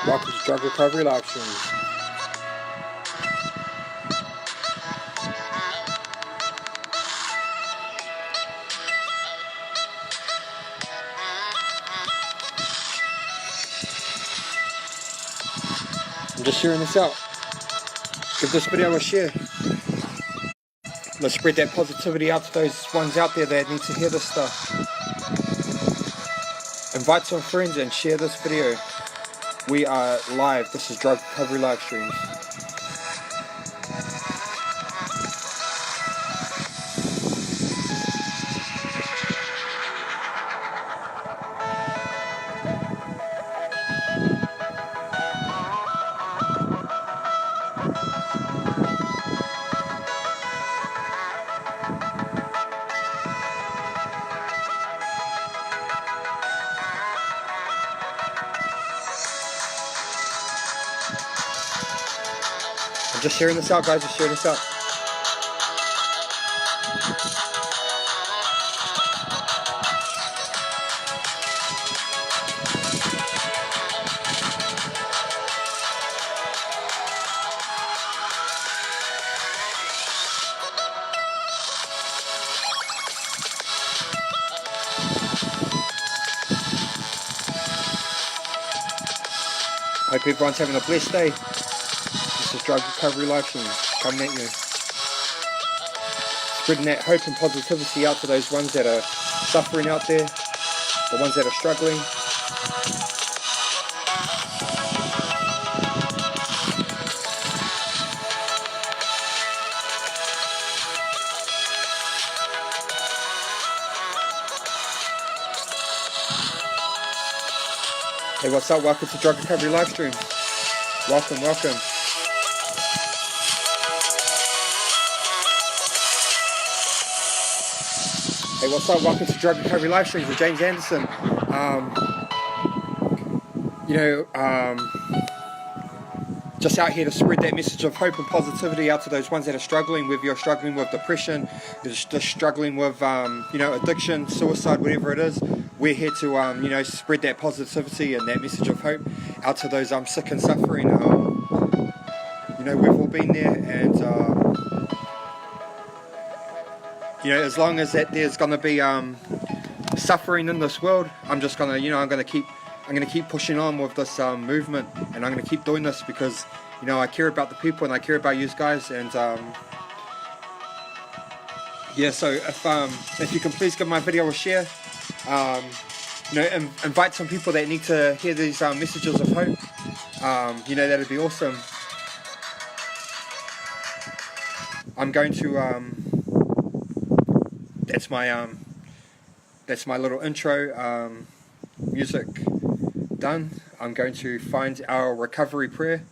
Welcome to Drug Recovery Live Streams. I'm just sharing this out. Give this video a share. Let's spread that positivity out to those ones out there that need to hear this stuff. Invite some friends and share this video. We are live. This is Drug Recovery Live Streams. I'm just sharing this out, guys. Just sharing this out. Hope everyone's having a blessed day. This is Drug Recovery Live Stream coming at you. Spreading that hope and positivity out to those ones that are suffering out there, the ones that are struggling. Hey, what's up? Welcome to Drug Recovery Live Stream. Welcome, welcome. Hey, what's up? Welcome to Drug Recovery Live Streams with James Anderson. Just out here to spread that message of hope and positivity out to those ones that are struggling, whether you're struggling with depression, you're just struggling with, addiction, suicide, whatever it is. We're here to, spread that positivity and that message of hope out to those sick and suffering. We've all been there, and as long as that there's going to be suffering in this world, I'm just gonna, I'm gonna keep pushing on with this movement, and I'm gonna keep doing this because, I care about the people and I care about you guys, and so if you can please give my video a share. Invite some people that need to hear these messages of hope. That'd be awesome. I'm going to that's my little intro music done. I'm going to find our recovery prayer,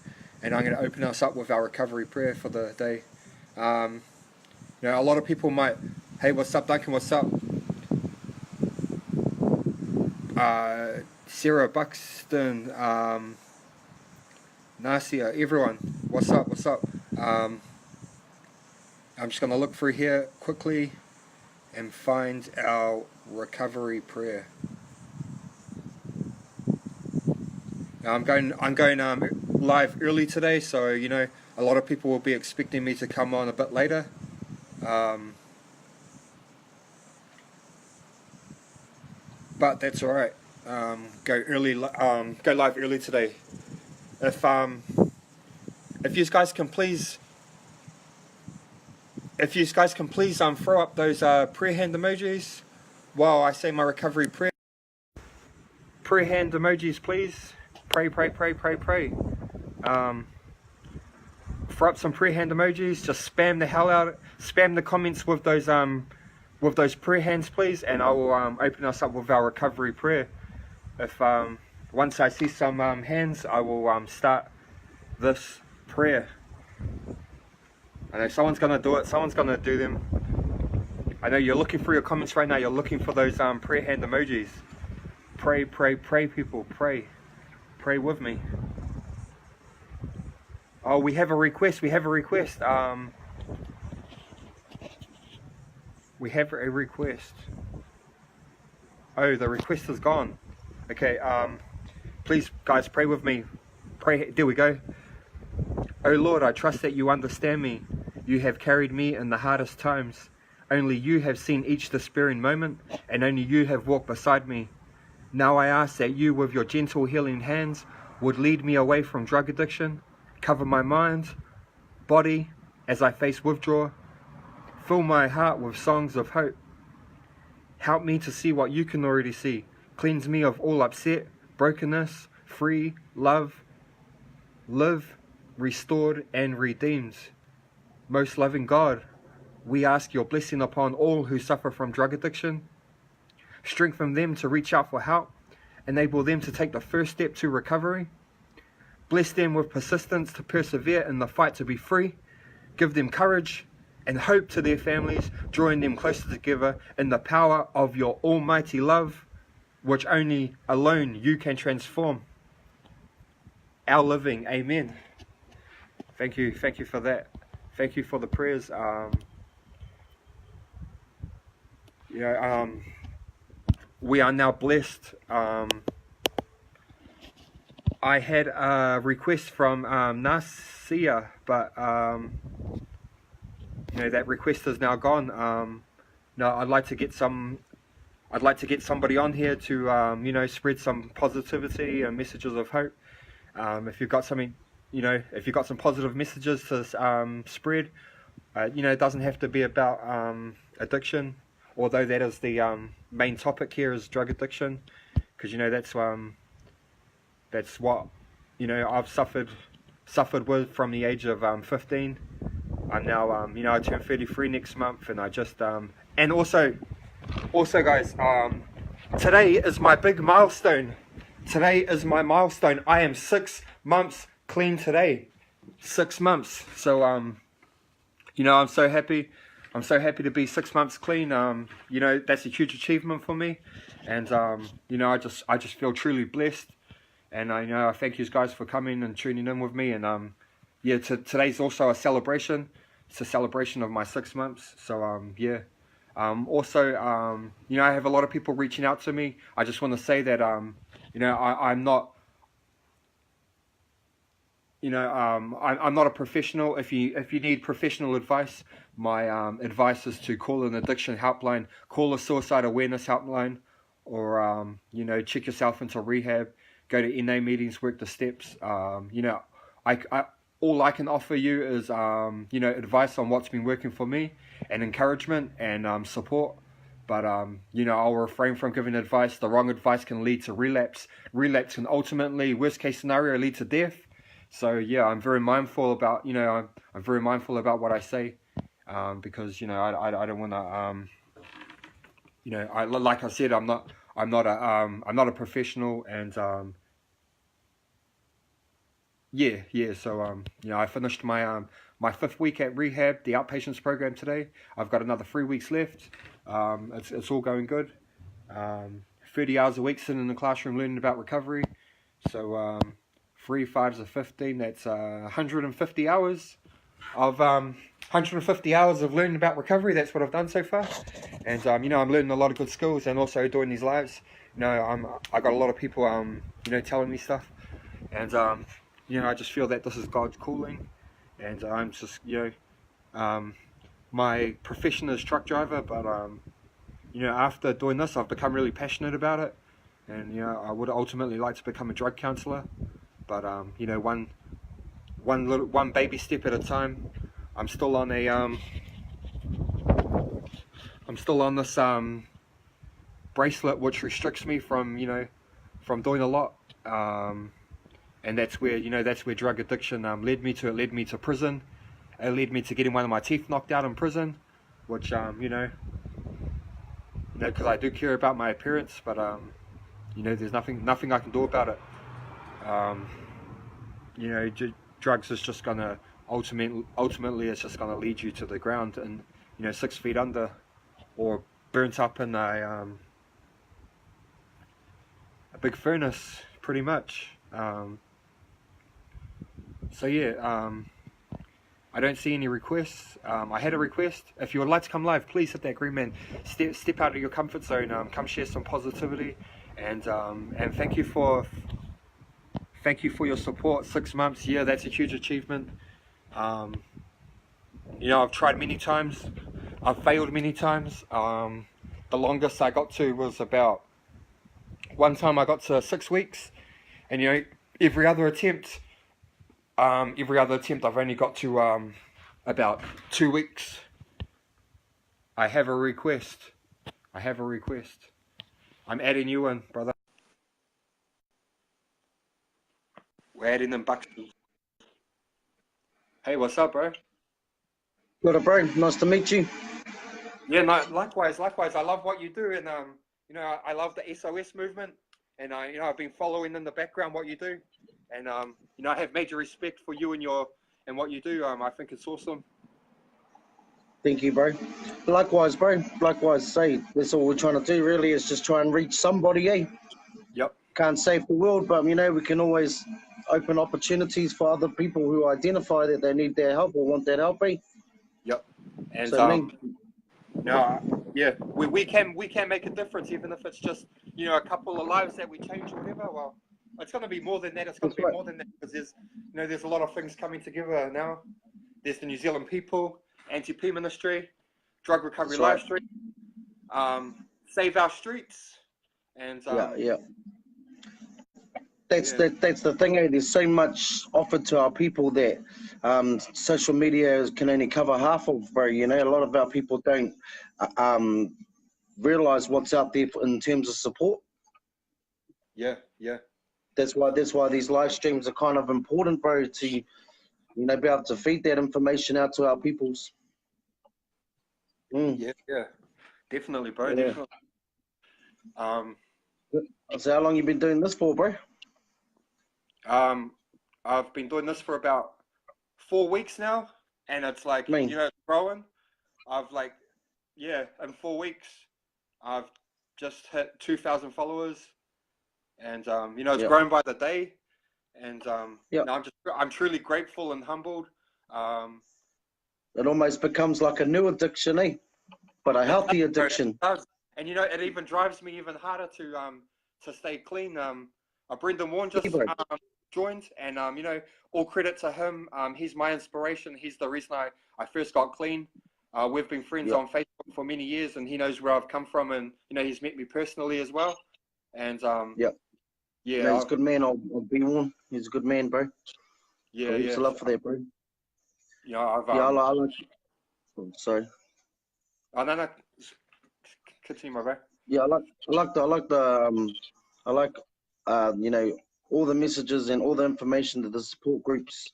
and I'm going to open us up with our recovery prayer for the day. A lot of people might, hey, what's up, Duncan? What's up? Sarah Buxton, Nasia, everyone, what's up? I'm just going to look through here quickly and find our recovery prayer. Now I'm going live early today, so a lot of people will be expecting me to come on a bit later. But that's all right. Go live early today. If you guys can please, throw up those prayer hand emojis while I say my recovery prayer. Prayer hand emojis, please. Pray. throw up some prayer hand emojis. Just spam the hell out, spam the comments with those prayer hands, please, and I will open us up with our recovery prayer. If once I see some hands, I will start this prayer. I know someone's gonna do it. Someone's gonna do them. I know you're looking for your comments right now. You're looking for those prayer hand emojis. Pray, pray, pray, people. Pray, pray with me. Oh, we have a request. We have a request. We have a request. Oh, the request is gone. Okay. Please, guys, pray with me. Pray. There we go. Oh Lord, I trust that you understand me. You have carried me in the hardest times. Only you have seen each despairing moment, and only you have walked beside me. Now I ask that you, with your gentle healing hands, would lead me away from drug addiction, cover my mind, body as I face withdrawal, fill my heart with songs of hope. Help me to see what you can already see. Cleanse me of all upset, brokenness, free, love, live, restored and redeemed. Most loving God, we ask your blessing upon all who suffer from drug addiction. Strengthen them to reach out for help. Enable them to take the first step to recovery. Bless them with persistence to persevere in the fight to be free. Give them courage and hope to their families, drawing them closer together in the power of your almighty love, which only alone you can transform our living. Amen. Thank you for that. Thank you for the prayers. We are now blessed. I had a request from Nasia, but that request is now gone. No, I'd like to get somebody on here to spread some positivity and messages of hope. If you've got something, if you've got some positive messages to spread, it doesn't have to be about addiction, although that is the main topic here is drug addiction, because that's what I've suffered with from the age of 15. I'm now I turn 33 next month, and I just and also guys, today is my big milestone. Today is my milestone. I am 6 months clean today. 6 months. So I'm so happy. I'm so happy to be 6 months clean. That's a huge achievement for me, and I just feel truly blessed. And I thank you guys for coming and tuning in with me. And today's also a celebration. It's a celebration of my 6 months. So also I have a lot of people reaching out to me. I just want to say that I'm not I'm not a professional. If you need professional advice, my advice is to call an addiction helpline, call a suicide awareness helpline, or check yourself into rehab, go to NA meetings, work the steps. All I can offer you is advice on what's been working for me, and encouragement and support. But I'll refrain from giving advice. The wrong advice can lead to relapse. Relapse can ultimately, worst case scenario, lead to death. So I'm very mindful about I'm very mindful about what I say, because I don't want to like I said, I'm not a professional, and so I finished my my 5th week at rehab, the outpatients program today. I've got another 3 weeks left. It's all going good. 30 hours a week sitting in the classroom learning about recovery. So 3 5s are 15. That's 150 hours of 150 hours of learning about recovery. That's what I've done so far. And I'm learning a lot of good skills, and also doing these lives. I got a lot of people telling me stuff, and I just feel that this is God's calling, and I'm just my profession is truck driver, but after doing this, I've become really passionate about it, and I would ultimately like to become a drug counselor, but one baby step at a time. I'm still on this bracelet which restricts me from from doing a lot, and that's where drug addiction led me to. It led me to prison, it led me to getting one of my teeth knocked out in prison, which you know, because I do care about my appearance, but you know, there's nothing I can do about it. You know, drugs is just gonna ultimately it's just gonna lead you to the ground and, you know, 6 feet under, or burnt up in a big furnace, pretty much. So yeah, I don't see any requests. I had a request. If you would like to come live, please hit that green man. Step out of your comfort zone. Come share some positivity, and thank you for your support. 6 months, yeah, that's a huge achievement. You know, I've tried many times. I've failed many times. The longest I got to was about, one time I got to 6 weeks, and, you know, every other attempt I've only got to about 2 weeks. I have a request. I'm adding you in, brother. We're adding them bucks. Hey, what's up, bro? What up, bro? Nice to meet you. Yeah, no, likewise. I love what you do, and you know, I love the SOS movement, and you know, I've been following in the background what you do, and you know, I have major respect for you and what you do. I think it's awesome. Thank you, bro. Likewise, bro. Likewise, say that's all we're trying to do. Really, is just try and reach somebody. Eh? Yep. Can't save the world, but you know, we can always open opportunities for other people who identify that they need their help or want that help. Eh? Yep. And So no, yeah, we can make a difference, even if it's just, you know, a couple of lives that we change or whatever. Well, it's going to be more than that. It's going to be more than that, because there's, you know, there's a lot of things coming together now. There's the New Zealand People, Anti-P Ministry, Drug Recovery Live Stream, Save Our Streets, and yeah. That's the thing. Eh? There's so much offered to our people that social media can only cover half of, bro. You know, a lot of our people don't realize what's out there in terms of support. Yeah. That's why these live streams are kind of important, bro, to, you know, be able to feed that information out to our peoples. Yeah, definitely, bro. Yeah. Definitely. So how long you been doing this for, bro? I've been doing this for about 4 weeks now, and it's like, you know, it's growing. I've like, yeah, in 4 weeks, I've just hit 2,000 followers, and you know, it's grown by the day, and you know, I'm truly grateful and humbled. It almost becomes like a new addiction, eh? But a healthy addiction. And you know, it even drives me even harder to stay clean. Brendan Warren just joined, and you know, all credit to him. He's my inspiration. He's the reason I first got clean. We've been friends on Facebook for many years, and he knows where I've come from, and you know, he's met me personally as well. And yeah, he's a good man. I'll be Warren. He's a good man, bro. Yeah, heaps of love for that, bro. Yeah, I like. Oh, sorry. Oh, no. Continue, my bro. Yeah, I like you know, all the messages and all the information that the support groups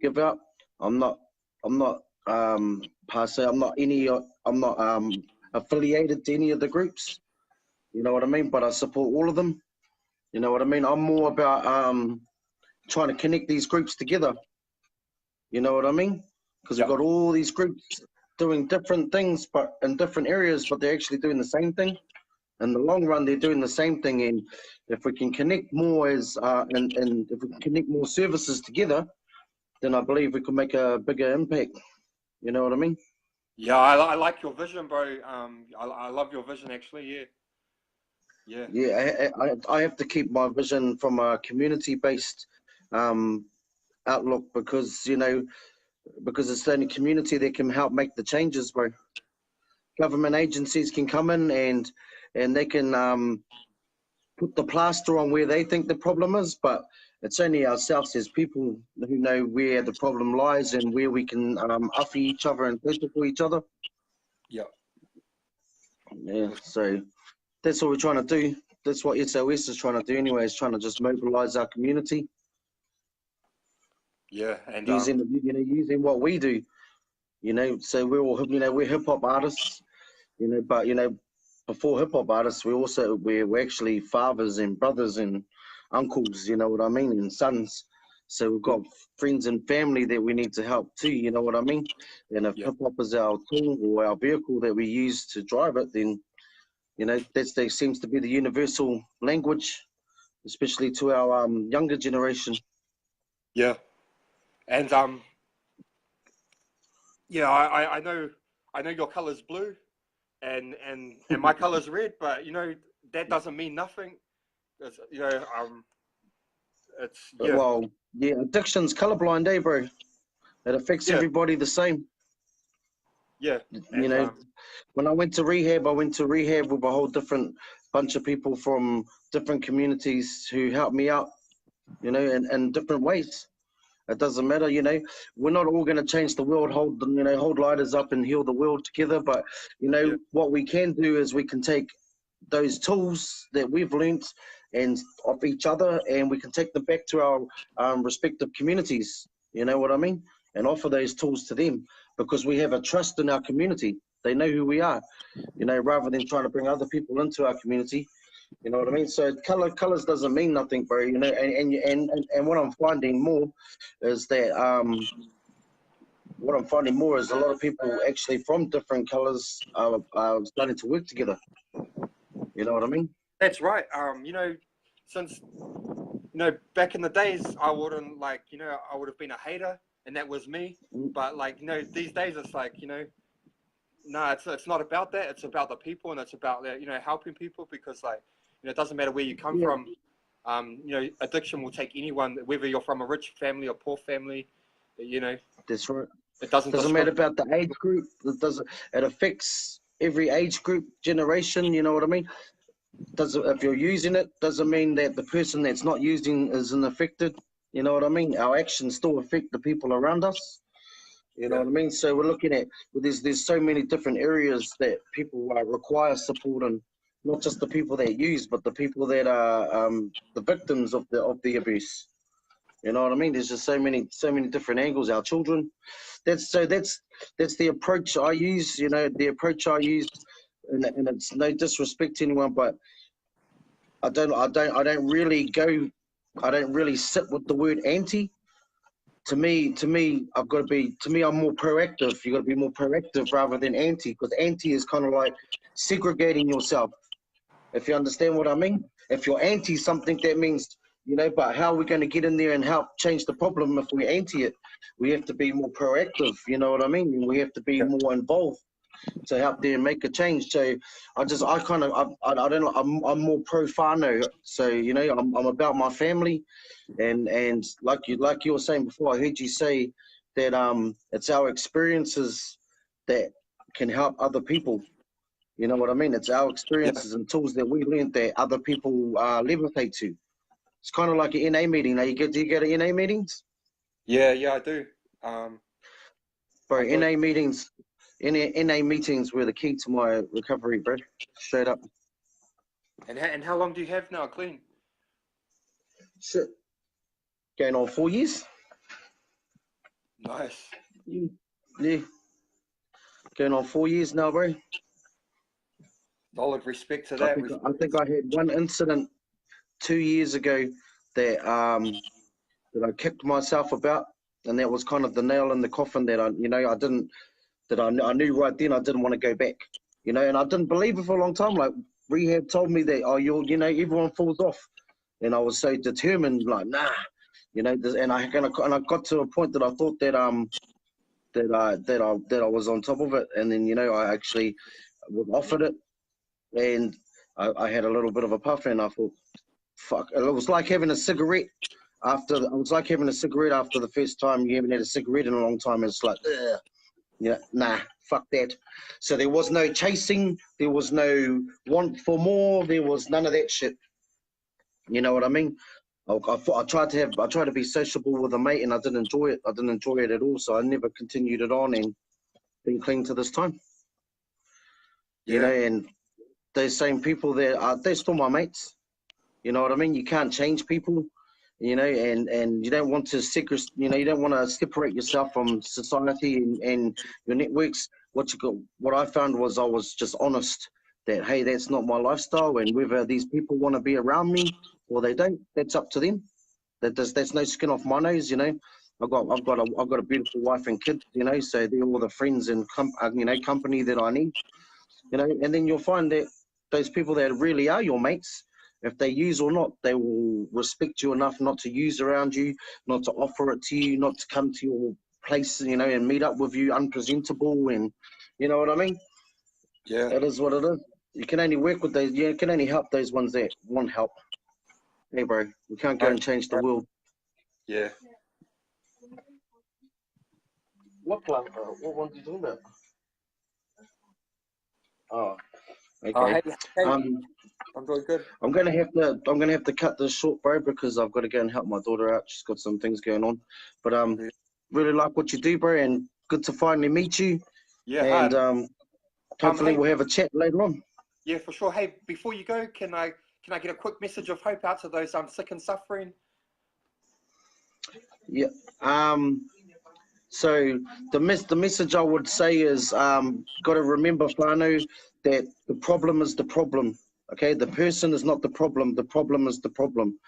give out. I'm not per se, I'm not affiliated to any of the groups. You know what I mean? But I support all of them. You know what I mean? I'm more about trying to connect these groups together. You know what I mean? Because we've got all these groups doing different things, but in different areas, but they're actually doing the same thing. In the long run, they're doing the same thing, and if we can connect more and if we can connect more services together, then I believe we can make a bigger impact. You know what I mean? Yeah, I like your vision, bro. I love your vision, actually. Yeah. I have to keep my vision from a community-based outlook, because, you know, because it's the only community that can help make the changes, bro. Government agencies can come in and they can put the plaster on where they think the problem is, but it's only ourselves as people who know where the problem lies and where we can offer each other and people for each other. Yeah, so that's what we're trying to do. That's what SOS is trying to do anyway, is trying to just mobilize our community. Yeah, and using what we do. So we're all, we're hip hop artists, but before hip hop artists, we're actually fathers and brothers and uncles, you know what I mean, and sons. So we've got friends and family that we need to help too, you know what I mean. And if yeah, hip hop is our tool or our vehicle that we use to drive it, then that seems to be the universal language, especially to our younger generation. yeah, and yeah, I know your color's blue, and my color's red, but that doesn't mean nothing. It's, it's yeah, Well, yeah, addiction's colorblind, eh, bro? It affects yeah, everybody the same. yeah, You and know, when I went to rehab with a whole different bunch of people from different communities who helped me out, in different ways. It doesn't matter, we're not all going to change the world, hold lighters up and heal the world together. But, yeah, what we can do is we can take those tools that we've learnt and of each other, and we can take them back to our respective communities. You know what I mean? And offer those tools to them because we have a trust in our community. They know who we are, rather than trying to bring other people into our community. You know what I mean? So colors doesn't mean nothing, bro. And what I'm finding more is that a lot of people actually from different colors are starting to work together. You know what I mean? that's right. Since back in the days, I wouldn't I would have been a hater, and that was me. Mm. But these days it's like no, it's not about that. It's about the people, and it's about helping people because it doesn't matter where you come Yeah, from. Addiction will take anyone, whether you're from a rich family or poor family. that's right. It doesn't Doesn't matter discriminate. about the age group. It affects every age group, generation. You know what I mean? If you're using it, doesn't mean that the person that's not using isn't affected. You know what I mean? Our actions still affect the people around us. You know Yeah, what I mean? So we're looking at there's so many different areas that people require support, and not just the people that use, but the people that are the victims of the abuse. You know what I mean? There's just so many different angles. Our children. That's the approach I use. The approach I use, and it's no disrespect to anyone, but I don't really sit with the word anti. To me, I'm more proactive. You got to be more proactive rather than anti, because anti is kind of like segregating yourself. If you understand what I mean. If you're anti something, that means, but how are we going to get in there and help change the problem if we're anti it? We have to be more proactive, you know what I mean? We have to be yeah, more involved to help there and make a change. So I don't know, I'm more pro whānau. So, I'm about my family, and like you were saying before, I heard you say that it's our experiences that can help other people. You know what I mean? It's our yeah, experiences and tools that we learned that other people levitate to. It's kind of like an NA meeting. Now, do you go to NA meetings? yeah. I do. I Bro, do. NA meetings were the key to my recovery, bro. Straight up. And how long do you have now, clean? Shit. Going on 4 years? Nice. Yeah. Going on 4 years now, bro. Solid. Respect to I that. think I think I had one incident 2 years ago that I kicked myself about, and that was kind of the nail in the coffin that I knew right then I didn't want to go back, and I didn't believe it for a long time. Like rehab told me that, oh, everyone falls off, and I was so determined, like nah, and I got to a point that I thought that I was on top of it, and then I actually was offered it, and I had a little bit of a puff, and I thought, fuck, it was like having a cigarette. It was like having a cigarette after the first time you haven't had a cigarette in a long time. It's like, ugh. Nah, fuck that. So there was no chasing, there was no want for more, there was none of that shit. You know what I mean? I tried to be sociable with a mate, and I didn't enjoy it. I didn't enjoy it at all. So I never continued it on, and been clean to this time. Yeah, And those same people they're still my mates. You know what I mean? You can't change people. and you don't want to you don't want to separate yourself from society and your networks. What I found was I was just honest that, hey, that's not my lifestyle, and whether these people want to be around me or they don't, that's up to them. That's no skin off my nose. I've got a beautiful wife and kids, so they're all the friends and company that I need, and then you'll find that those people that really are your mates, if they use or not, they will respect you enough not to use around you, not to offer it to you, not to come to your place, and meet up with you unpresentable, and you know what I mean? Yeah. It is what it is. You can only work with those, you can only help those ones that want help. Hey, bro, we can't go and change the world. Yeah. What plant? What one are you talking about? Oh, Oh, okay. hey, hey, Um, I'm doing good. I'm gonna have to cut this short, bro, because I've got to go and help my daughter out. She's got some things going on. But Yeah, really like what you do, bro, and good to finally meet you. yeah, And hard. hopefully Hey, we'll have a chat later on. yeah, for sure. Hey, before you go, can I get a quick message of hope out to those sick and suffering? Yeah. So the message I would say is got to remember, whānau, that the problem is the problem. Okay, the person is not the problem. The problem is the problem.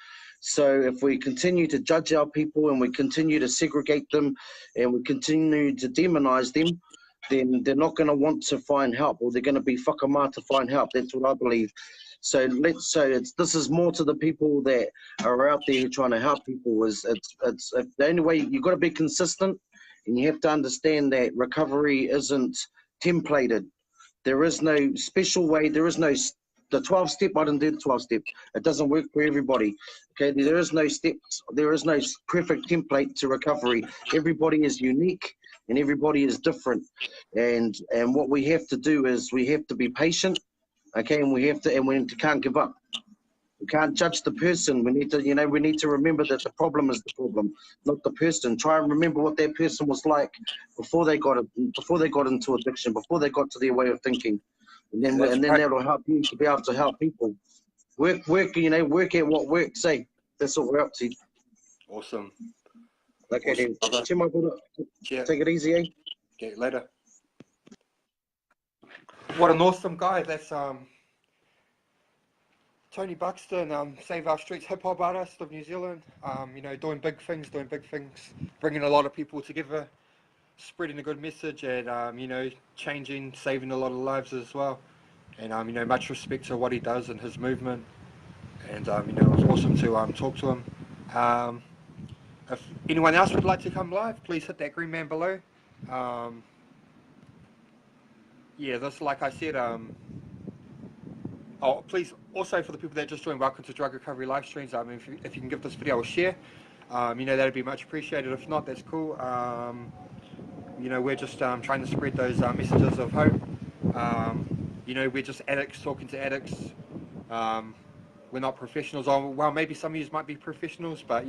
So if we continue to judge our people and we continue to segregate them and we continue to demonize them, then they're not going to want to find help, or they're going to be whakamā to find help. That's what I believe. So this is more to the people that are out there trying to help people. It's the only way. You've got to be consistent, and you have to understand that recovery isn't templated. There is no special way. There is no the 12 step. I didn't do the 12 step. It doesn't work for everybody. Okay, there is no steps. There is no perfect template to recovery. Everybody is unique and everybody is different. And what we have to do is we have to be patient. Okay, and we can't give up. We can't judge the person. We need to remember that the problem is the problem, not the person. Try and remember what that person was like before they got into addiction, before they got to their way of thinking, and Yeah, then that's great. that'll help you to be able to help people. Work at what works. Say that's what we're up to. Awesome. Okay, Awesome, then. brother. Cheer, my brother. Yeah. Take it easy, eh? Okay, later. What an awesome guy. That's Tony Buxton, Save Our Streets hip hop artist of New Zealand. Doing big things, bringing a lot of people together, spreading a good message, and changing, saving a lot of lives as well. And much respect to what he does and his movement. And it was awesome to talk to him. Um, if anyone else would like to come live, please hit that green man below. Um, yeah, this, like I said, oh, please, also for the people that just joined, welcome to Drug Recovery live streams. If you can give this video a share, that'd be much appreciated. If not, that's cool. We're just trying to spread those messages of hope. We're just addicts talking to addicts. We're not professionals. Well, maybe some of you might be professionals, but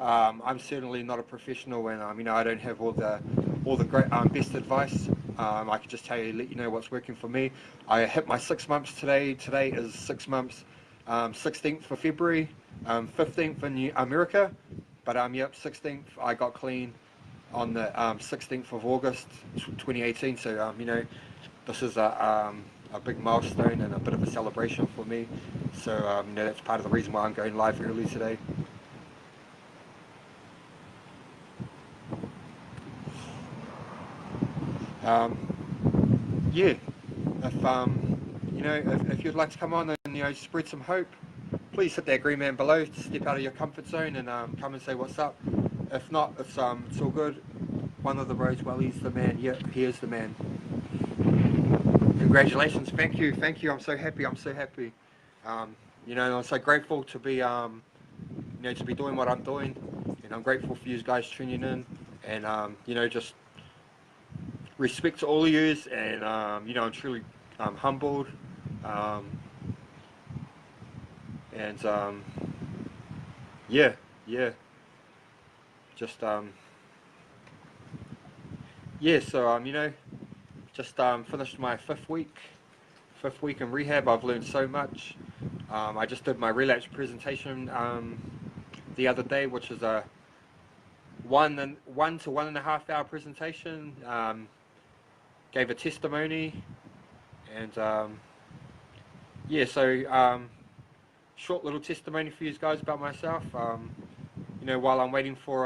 I'm certainly not a professional, and I don't have all the great best advice. I can just let you know what's working for me. I hit my 6 months today. Today is 6 months, 16th for February, 15th in America, but 16th I got clean on the 16th of August 2018. So this is a big milestone and a bit of a celebration for me. So that's part of the reason why I'm going live early today. Yeah, if you'd like to come on and spread some hope, please hit that green man below. Step out of your comfort zone and come and say what's up. If not, it's all good. One of the bros, well, he's the man. Yeah, he is the man. Congratulations, thank you. I'm so happy. I'm so grateful to be to be doing what I'm doing, and I'm grateful for you guys tuning in, and just respect to all of yous, and I'm truly humbled, and yeah, just yeah. So just finished my fifth week in rehab. I've learned so much. I just did my relapse presentation the other day, which is a 1 to 1.5 hour presentation. Gave a testimony, and yeah, so short little testimony for you guys about myself. While I'm waiting for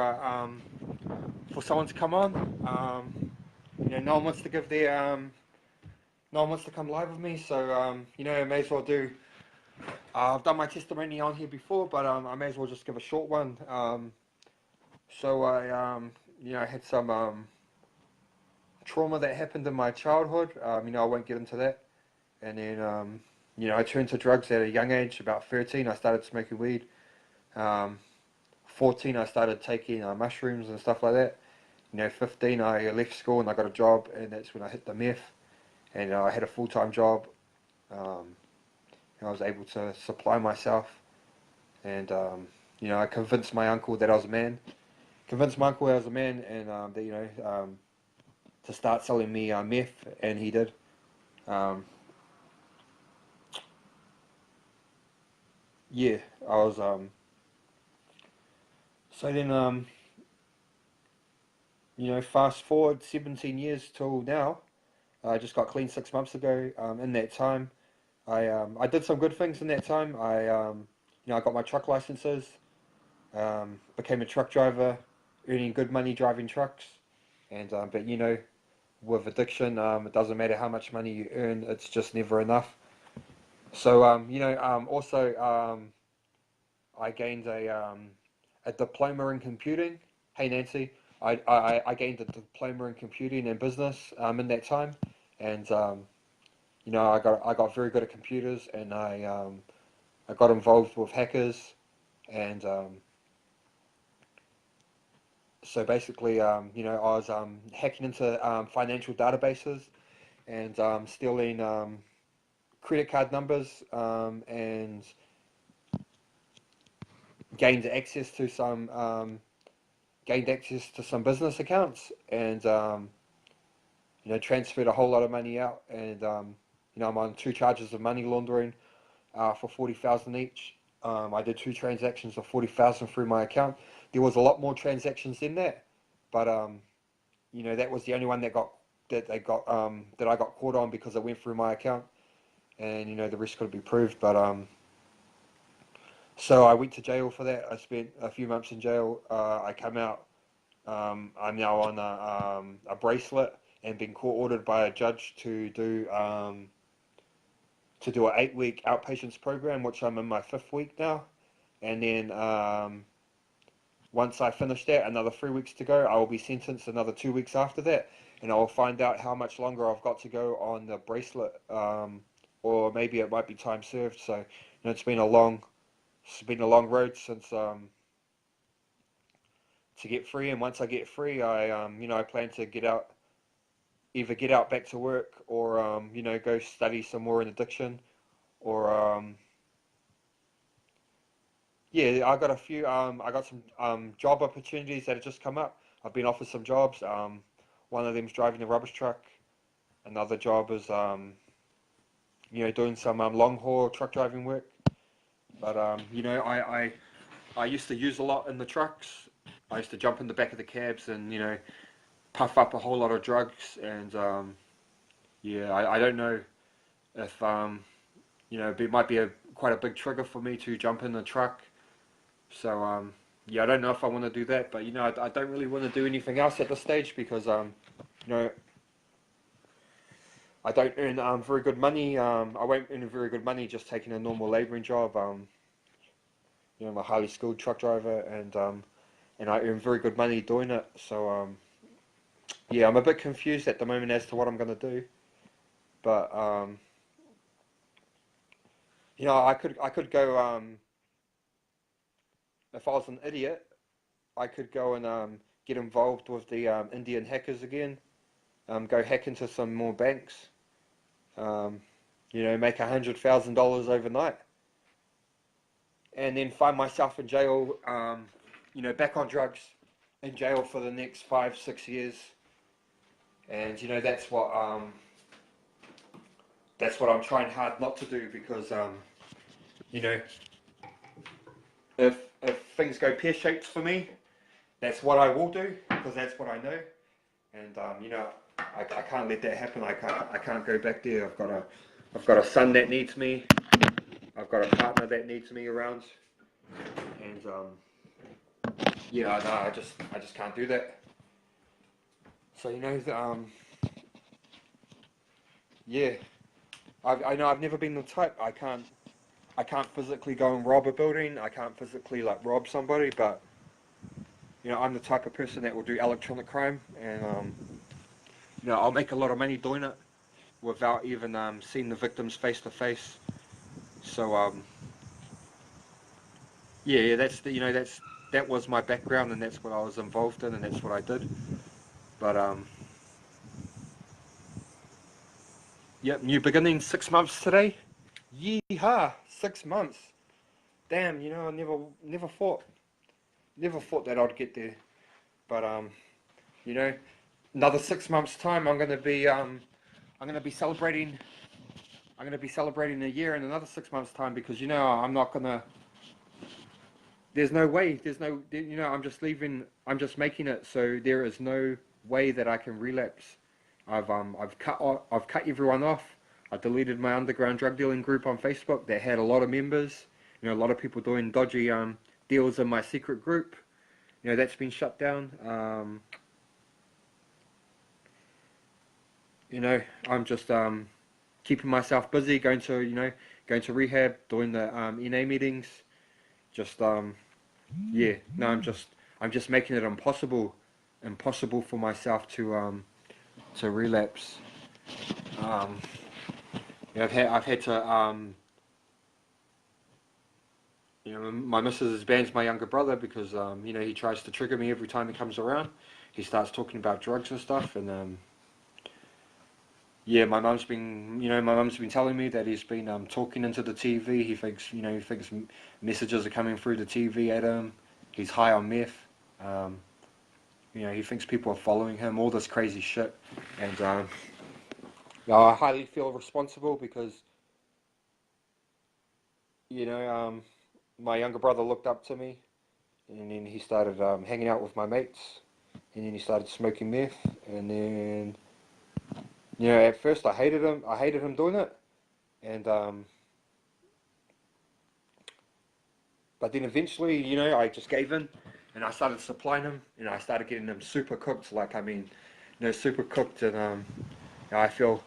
someone to come on, no one wants to give their no one wants to come live with me, so I may as well do. I've done my testimony on here before, but I may as well just give a short one. So I had some trauma that happened in my childhood. I won't get into that. And then, I turned to drugs at a young age. About 13, I started smoking weed. 14, I started taking mushrooms and stuff like that. 15, I left school and I got a job, and that's when I hit the meth. And I had a full-time job. I was able to supply myself. And, I convinced my uncle that I was a man. And that, to start selling me meth, and he did. Yeah, I was, so then, fast forward 17 years till now. I just got clean 6 months ago. In that time, I did some good things in that time. I got my truck licenses, became a truck driver, earning good money driving trucks. And, but with addiction, it doesn't matter how much money you earn, it's just never enough. So, also, I gained a diploma in computing. Hey Nancy, I gained a diploma in computing and business in that time, and I got very good at computers, and I got involved with hackers, and so basically I was hacking into financial databases, and stealing credit card numbers, and gained access to some business accounts, and transferred a whole lot of money out, and I'm on 2 charges of money laundering for 40,000 each. I did 2 transactions of 40,000 through my account. There was a lot more transactions in that, but that was the only one that I got caught on because it went through my account, and the rest could be proved. But so I went to jail for that. I spent a few months in jail. I come out. I'm now on a bracelet and been court ordered by a judge to do an 8-week outpatients program, which I'm in my 5th week now. And then once I finish that, another 3 weeks to go. I will be sentenced another 2 weeks after that, and I will find out how much longer I've got to go on the bracelet, or maybe it might be time served. So it's been a long road since to get free. And once I get free, I plan to either get out back to work, or go study some more in addiction, or yeah, I got some job opportunities that have just come up. I've been offered some jobs. One of them is driving a rubbish truck. Another job is doing some long haul truck driving work. But I used to use a lot in the trucks. I used to jump in the back of the cabs and puff up a whole lot of drugs. And yeah, I don't know if it might be quite a big trigger for me to jump in the truck. So yeah, I don't know if I want to do that, but I don't really want to do anything else at this stage, because I don't earn very good money. I won't earn very good money just taking a normal labouring job. I'm a highly skilled truck driver, and I earn very good money doing it. So yeah, I'm a bit confused at the moment as to what I'm going to do. But I could go, if I was an idiot, I could go and get involved with the Indian hackers again. Go hack into some more banks. Make $100,000 overnight, and then find myself in jail. Back on drugs, in jail for the next 5-6 years, and that's what I'm trying hard not to do, because if things go pear-shaped for me, that's what I will do, because that's what I know. And you know, I can't let that happen. I can't go back there. I've got a son that needs me. I've got a partner that needs me around. And yeah, no, I just can't do that. So you know, yeah, I know I've never been the type. I can't physically go and rob a building. I can't physically like rob somebody, but you know, I'm the type of person that will do electronic crime, and you know, I'll make a lot of money doing it without even seeing the victims face to face. So yeah, yeah, that's the, you know, that was my background, and that's what I was involved in, and that's what I did. But yep, new beginning, 6 months today. Yeehaw, 6 months. Damn, you know, I never thought that I'd get there. But you know, another 6 months time, I'm gonna be celebrating. I'm gonna be celebrating a year in another 6 months time, because you know I'm not gonna. There's no way. There's no. You know, I'm just leaving. I'm just making it so there is no way that I can relapse. I've cut everyone off. I deleted my underground drug dealing group on Facebook that had a lot of members. You know, a lot of people doing dodgy deals in my secret group. You know, that's been shut down. You know, I'm just keeping myself busy, going to rehab, doing the NA meetings. Just yeah, no, I'm just making it impossible for myself to relapse. Um, yeah, I've had to you know, my missus has banned my younger brother because you know, he tries to trigger me every time he comes around. He starts talking about drugs and stuff, and yeah, my mum's been telling me that he's been talking into the TV. He thinks, you know, messages are coming through the TV at him. He's high on meth. Um, you know, he thinks people are following him. All this crazy shit, and I highly feel responsible because you know, my younger brother looked up to me, and then he started hanging out with my mates, and then he started smoking meth, and then you know, at first I hated him. I hated him doing it, and but then eventually, you know, I just gave in, and I started supplying him, and I started getting them super cooked. Like, I mean, you know, super cooked, and you know, I feel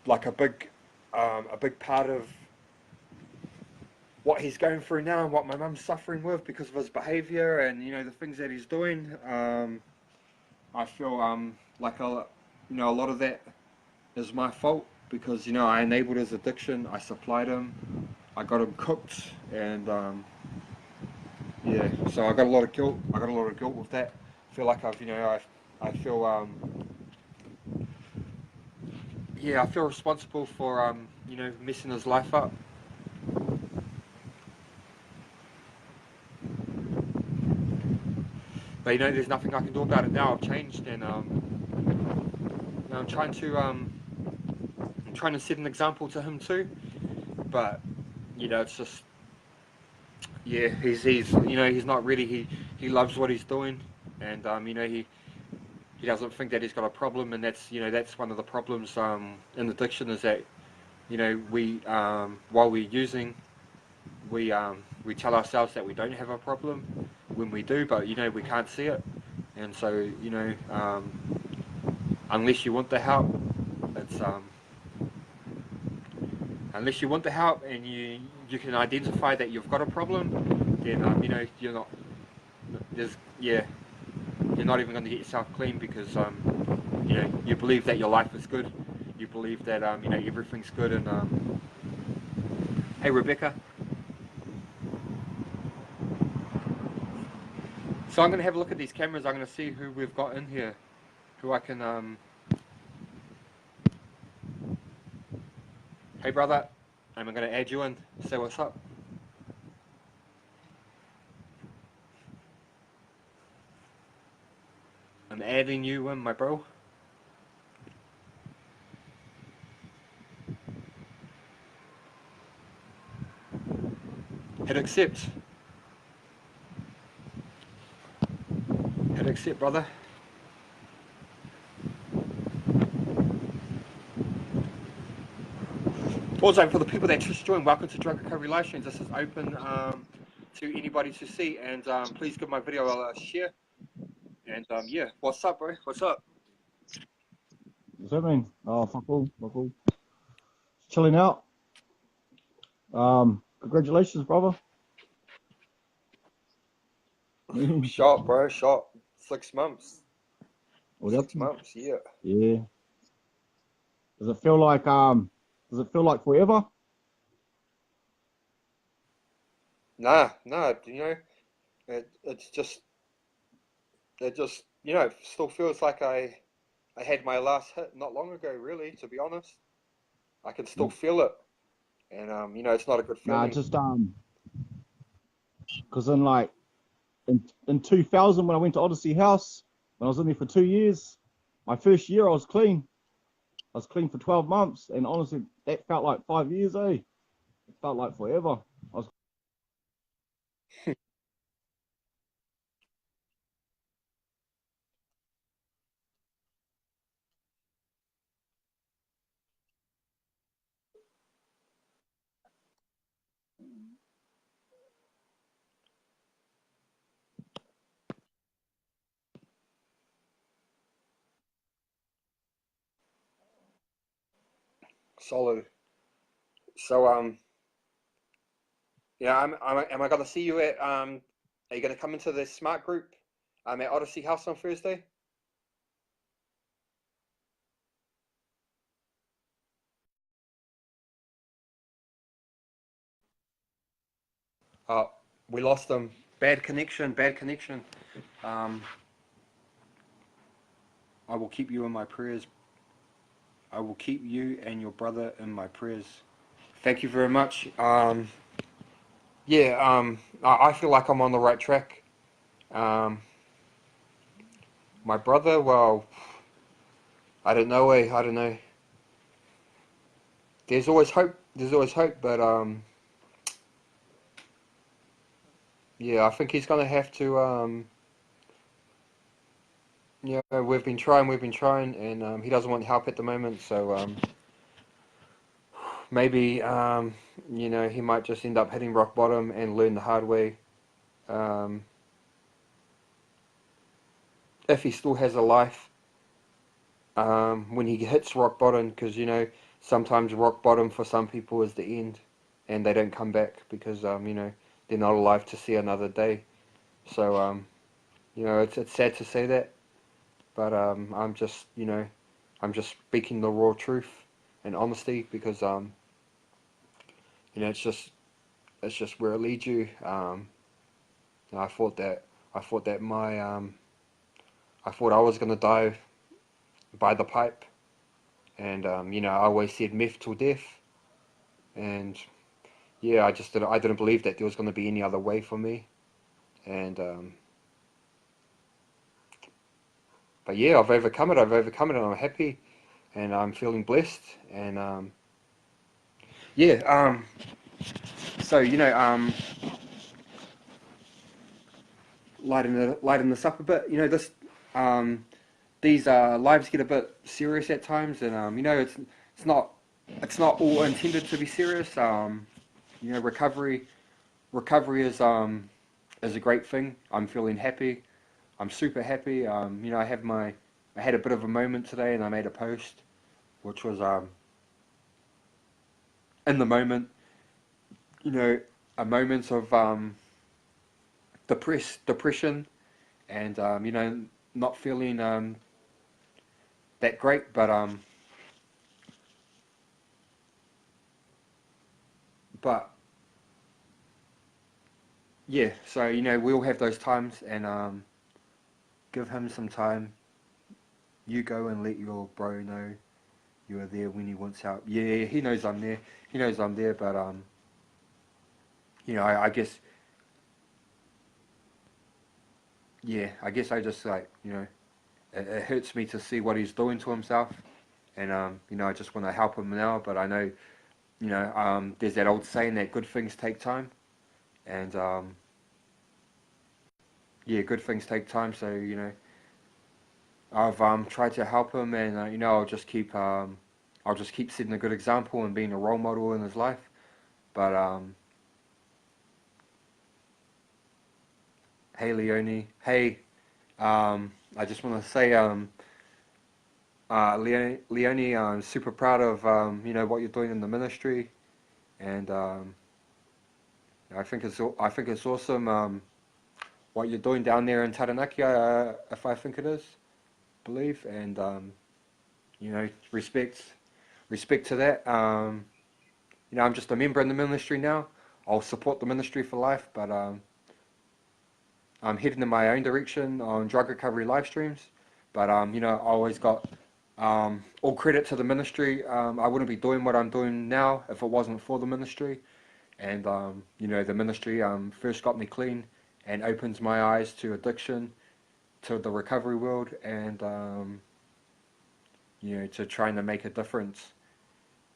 like a big part of what he's going through now and what my mum's suffering with because of his behaviour and you know the things that he's doing. I feel like you know, a lot of that is my fault because you know I enabled his addiction. I supplied him. I got him cooked, and yeah, so I got a lot of guilt. I got a lot of guilt with that. I feel like I feel yeah, I feel responsible for you know, messing his life up. But you know, there's nothing I can do about it now. I've changed, and you know, I'm trying to set an example to him too. But you know, it's just yeah, he's you know, he's not really he loves what he's doing, and you know, he doesn't think that he's got a problem, and that's, you know, that's one of the problems in addiction is that, you know, we while we're using, we tell ourselves that we don't have a problem when we do, but you know, we can't see it, and so you know, unless you want the help, it's unless you want the help and you can identify that you've got a problem, then you know, you're not there's yeah, you're not even going to get yourself clean because you know, you believe that your life is good, you believe that you know, everything's good, and hey Rebecca, so I'm going to have a look at these cameras. I'm going to see who we've got in here, who I can hey brother, I'm going to add you in, say what's up. I'm adding you in, my bro. Hit accept. set, brother. Also, for the people that just joined, welcome to Drug Recovery Live Streams. This is open to anybody to see, and please give my video a share. And yeah, what's up, bro? What's up? What's that mean? Oh, fuck all, fuck all. Chilling out. Congratulations, brother. Shot, bro. Shot. 6 months. Well, 6 months. Yeah. yeah. Does it feel like forever? Nah. You know, it's just it still feels like I had my last hit not long ago. Really, to be honest, I can still feel it, and you know, it's not a good Nah, feeling. just because in 2000 when I went to Odyssey House, when I was in there for 2 years, my first year I was clean. I was clean for 12 months, and honestly, that felt like 5 years, eh? It felt like forever. I was Solid. So yeah, am I gonna see you at Are you gonna come into the smart group at Odyssey House on Thursday? Uh, we lost them. Bad connection. Bad connection. Um, I will keep you in my prayers. I will keep you and your brother in my prayers. Thank you very much. Yeah, I feel like I'm on the right track. Um, my brother, well, I don't know, I don't know. There's always hope. There's always hope, but yeah, I think he's gonna have to. You know, we've been trying, and he doesn't want help at the moment. So maybe you know, he might just end up hitting rock bottom and learn the hard way. Um, if he still has a life when he hits rock bottom, because you know sometimes rock bottom for some people is the end, and they don't come back because you know, they're not alive to see another day. So you know, it's sad to say that, but I'm just, you know, I'm just speaking the raw truth and honesty because you know, it's just where it leads you. And I thought that my I thought I was gonna die by the pipe, and you know, I always said meth till death, and yeah, I didn't believe that there was gonna be any other way for me, and but yeah, I've overcome it. I've overcome it, and I'm happy, and I'm feeling blessed, and yeah, so you know, lighten this up a bit. You know, um, these lives get a bit serious at times, and you know, it's not it's not all intended to be serious. You know, recovery is a great thing. I'm feeling happy. I'm super happy. You know, I had a bit of a moment today, and I made a post, which was in the moment. You know, a moment of depression, and you know, not feeling that great, but yeah. So you know, we all have those times, and give him some time. You go and let your bro know you are there when he wants help. Yeah, he knows I'm there. He knows I'm there, but you know, I guess, yeah, I guess I just like, you know, it hurts me to see what he's doing to himself, and you know, I just want to help him now, but I know, you know, there's that old saying that good things take time, and yeah, good things take time. So you know, I've tried to help him, and you know, I'll just keep setting a good example and being a role model in his life. But hey, Leonie, hey, I just want to say, Leonie, I'm super proud of you know, what you're doing in the ministry, and I think it's awesome what you're doing down there in Taranaki, if I think it is, believe, and you know, respect to that. You know, I'm just a member in the ministry now. I'll support the ministry for life, but I'm heading in my own direction on drug recovery live streams. But you know, I always got all credit to the ministry. I wouldn't be doing what I'm doing now if it wasn't for the ministry. And you know, the ministry first got me clean and opens my eyes to addiction, to the recovery world, and you know, to trying to make a difference.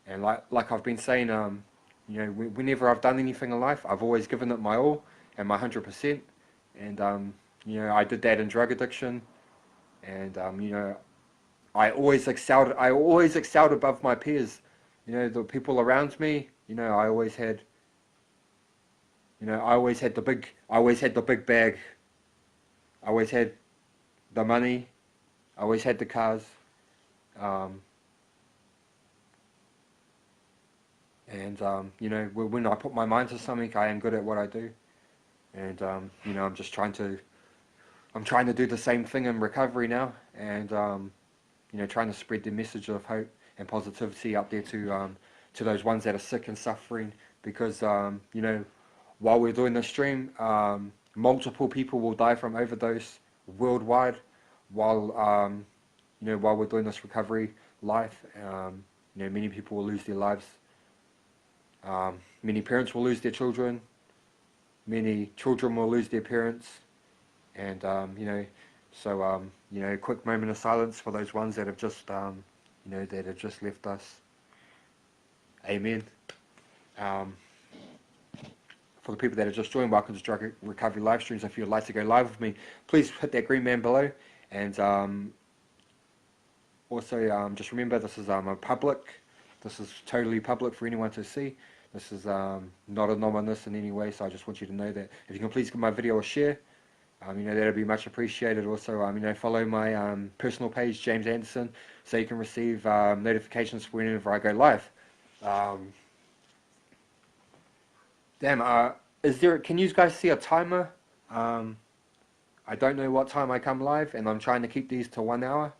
And like I've been saying, you know, whenever I've done anything in life, I've always given it my all and my 100%. And you know, I did that in drug addiction, and you know, I always excelled. I always excelled above my peers. You know, the people around me. You know, I always had. You know, I always had the big bag. I always had the money. I always had the cars. Um, and you know, when I put my mind to something, I am good at what I do. And you know, I'm trying to do the same thing in recovery now, and you know, trying to spread the message of hope and positivity out there to those ones that are sick and suffering. Because you know, while we're doing this stream, multiple people will die from overdose worldwide, while you know, while we're doing this recovery life. You know, many people will lose their lives. Many parents will lose their children. Many children will lose their parents. And you know, so you know, a quick moment of silence for those ones that have just you know, that have just left us. Amen. Um, for the people that have just joined, welcome to Drug Recovery Live Streams. If you'd like to go live with me, please hit that green man below. And also, just remember, this is a public. This is totally public for anyone to see. This is not anonymous in any way. So I just want you to know that. If you can please give my video a share. You know, that'd be much appreciated. Also, you know, follow my personal page, James Anderson, so you can receive notifications whenever I go live. Damn, is there? Can you guys see a timer? I don't know what time I come live, and I'm trying to keep these to 1 hour.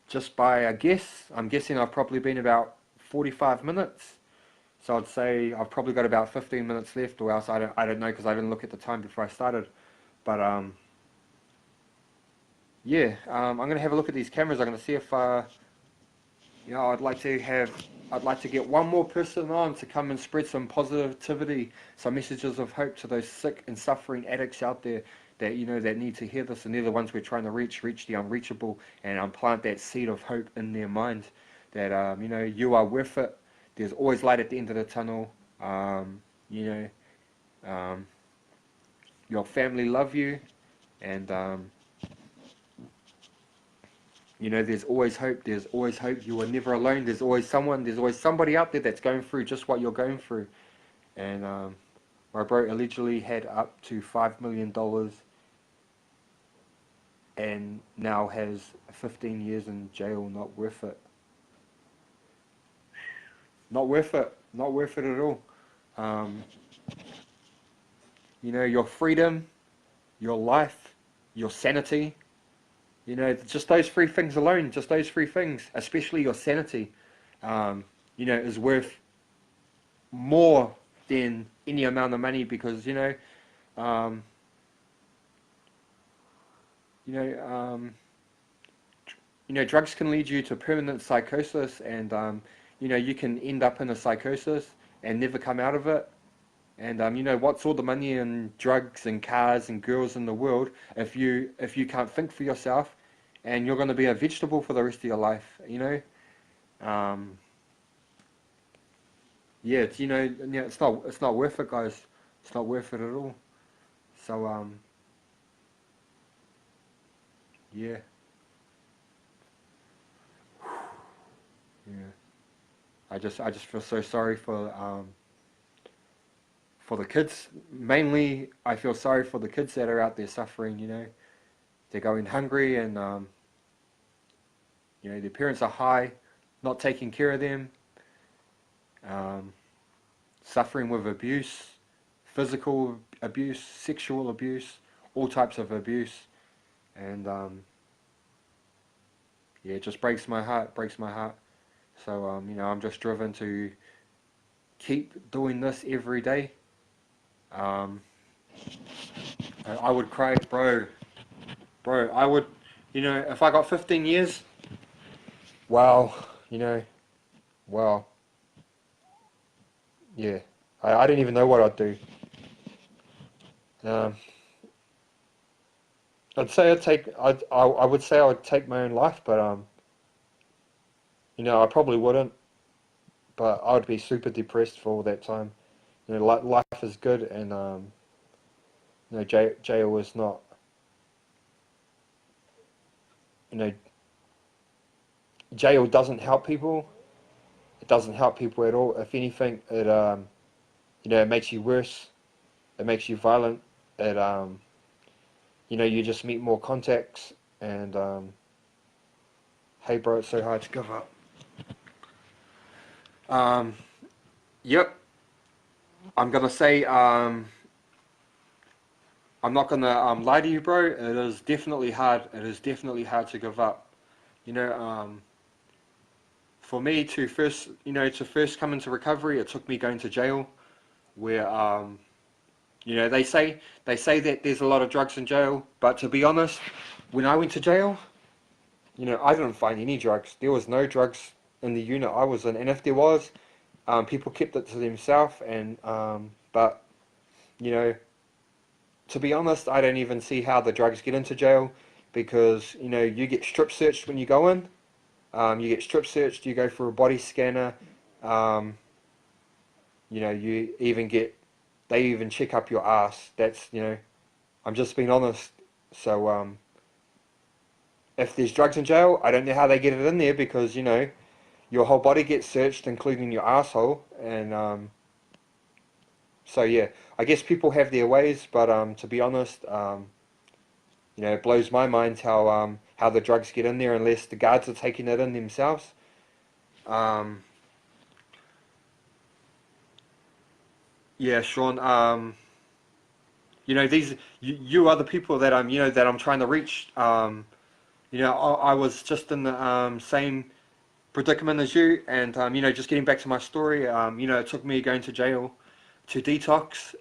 Just by a guess, I'm guessing I've probably been about 45 minutes. So I'd say I've probably got about 15 minutes left, or else I don't know, because I didn't look at the time before I started. But yeah, I'm gonna have a look at these cameras. I'm gonna see if you know, I'd like to get one more person on to come and spread some positivity, some messages of hope to those sick and suffering addicts out there that, you know, that need to hear this, and they're the ones we're trying to reach the unreachable, and plant that seed of hope in their mind that you know, you are worth it. There's always light at the end of the tunnel. You know, your family love you, and you know, there's always hope. There's always hope. You are never alone. There's always someone. There's always somebody out there that's going through just what you're going through. And my bro allegedly had up to $5 million, and now has 15 years in jail. Not worth it. Not worth it. Not worth it at all. Um, you know, your freedom, your life, your sanity. You know, just those three things alone, just those three things, especially your sanity, you know, is worth more than any amount of money, because, um, you know, drugs can lead you to permanent psychosis, and you know, you can end up in a psychosis and never come out of it. And you know, what's all the money and drugs and cars and girls in the world if you can't think for yourself, and you're going to be a vegetable for the rest of your life, you know? Um, yeah, it's, you know, yeah, it's not worth it, guys. It's not worth it at all. So yeah, yeah. I just feel so sorry for the kids. Mainly, I feel sorry for the kids that are out there suffering. They're going hungry, and their parents are high, not taking care of them, um, suffering with abuse, physical abuse, sexual abuse, all types of abuse, and yeah, it just breaks my heart. Breaks my heart. So I'm just driven to keep doing this every day. Um, I would cry, bro. I would, if I got 15 years, wow, you know, wow, yeah. I don't even know what I'd do. Um, I'd say I would say I would take my own life, but I probably wouldn't. But I would be super depressed for all that time. Life is good, and jail is not. You know, jail doesn't help people. It doesn't help people at all. If anything, it makes you worse. It makes you violent. It you just meet more contacts, and hey, bro, it's so hard to give up. Um, yep, I'm gonna say I'm not gonna lie to you, bro. It is definitely hard. It is definitely hard to give up. You know, for me to first come into recovery, it took me going to jail, where they say that there's a lot of drugs in jail, but to be honest, when I went to jail, I didn't find any drugs. There was no drugs in the unit I was in, and if there was, people kept it to themselves. And but you know, to be honest, I don't even see how the drugs get into jail, because you get strip searched when you go in. You get strip searched. You go for a body scanner. Um, you even get they even check up your ass. I'm just being honest. So if there's drugs in jail, I don't know how they get it in there, because your whole body gets searched, including your asshole. And so yeah, I guess people have their ways, but to be honest, it blows my mind how the drugs get in there unless the guards are taking it in themselves. Um, yeah, Sean. These you are the people that I'm trying to reach. I was just in the same predicament as you, and just getting back to my story. It took me going to jail to detox,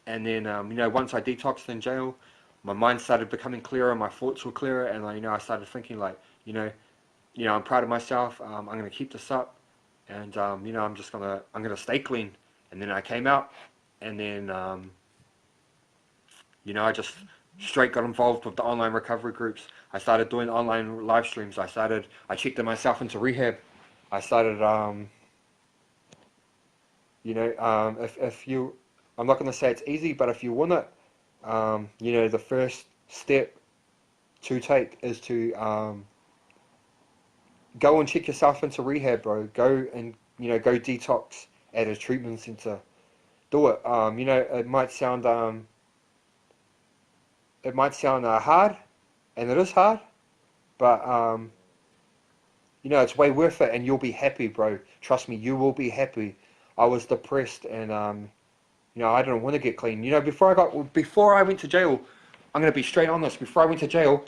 and then once I detoxed in jail, my mind started becoming clearer, my thoughts were clearer, and I started thinking like, I'm proud of myself. I'm gonna keep this up, and I'm gonna stay clean. And then I came out, and then I just straight got involved with the online recovery groups. I started doing online live streams. I checked myself into rehab. I started, if you, I'm not going to say it's easy, but if you want it, the first step to take is to go and check yourself into rehab, bro. Go and, go detox at a treatment center. Do it. It might sound hard, and it is hard, but it's way worth it, and you'll be happy, bro. Trust me, you will be happy. I was depressed, and I didn't want to get clean. Before I went to jail, I'm gonna be straight honest. Before I went to jail,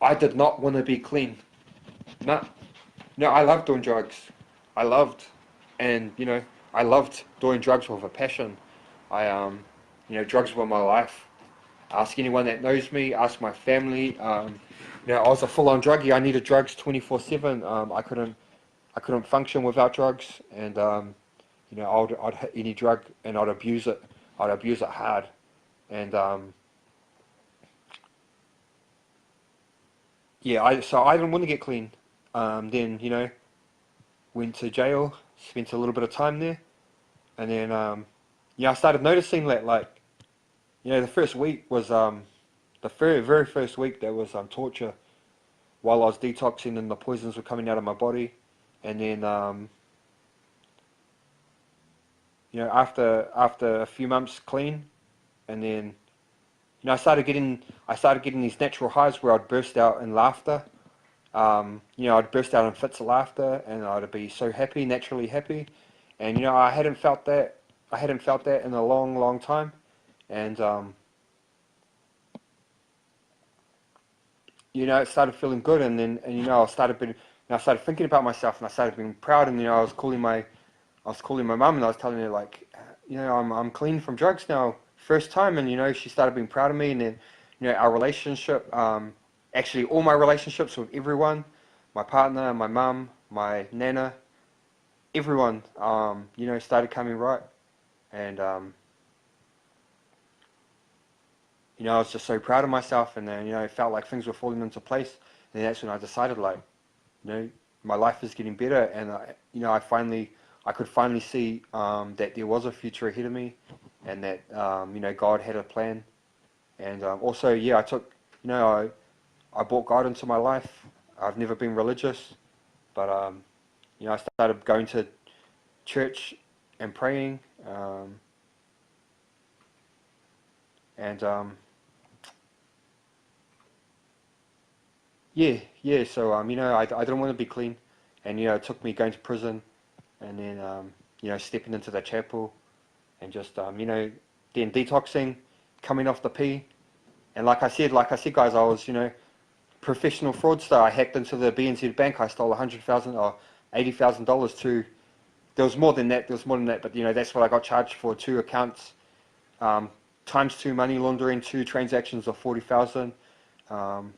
I did not want to be clean. No, no, I loved doing drugs. I loved, and I loved doing drugs with a passion. I drugs were my life. Ask anyone that knows me. Ask my family. I was a full-on druggie. I needed drugs 24/7. I couldn't function without drugs, and I'd hit any drug and I'd abuse it. I'd abuse it hard, and yeah. So I didn't want to get clean. Then went to jail, spent a little bit of time there, and then I started noticing that, like, the first week was the very first week there was torture. while I was detoxing and the poisons were coming out of my body. And then, you know, after a few months clean, and then, you know, I started getting these natural highs where I'd burst out in laughter. You know, I'd burst out in fits of laughter, and I'd be so happy, naturally happy. And you know, I hadn't felt that. I hadn't felt that in a long, long time. And you know, it started feeling good. And then, and you know, I started thinking about myself, and I started being proud. And you know, I was calling my mum, and I was telling her like, you know, I'm clean from drugs now, first time. And you know, she started being proud of me. And then, you know, our relationship, actually all my relationships with everyone, my partner, my mum, my nana, everyone, you know, started coming right. And you know, I was just so proud of myself. And then, you know, it felt like things were falling into place. And that's when I decided, like, you know, my life is getting better. And you know, I could finally see that there was a future ahead of me, and that you know, God had a plan. And also, yeah, you know, I brought God into my life. I've never been religious, but you know, I started going to church and praying, and yeah. So you know, I didn't want to be clean, and you know, it took me going to prison, and then you know, stepping into the chapel, and just you know, then detoxing, coming off the P, and like I said, guys, I was, you know, professional fraudster. I hacked into the BNZ bank. I stole $100,000 or $80,000 to. There was more than that. There was more than that, but you know, that's what I got charged for. 2 accounts, times 2 money laundering, 2 transactions of 40,000. Um,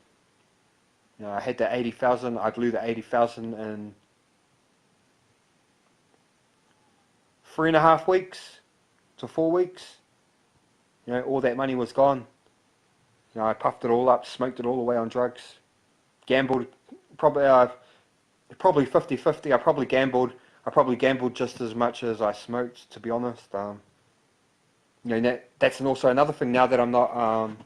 you know, I had the 80,000. I blew the 80,000 in 3.5 weeks to 4 weeks. You know, all that money was gone. You know, I puffed it all up, smoked it all away on drugs, gambled, probably probably 50-50. I probably gambled just as much as I smoked, to be honest. You know, that's also another thing. Now that I'm not on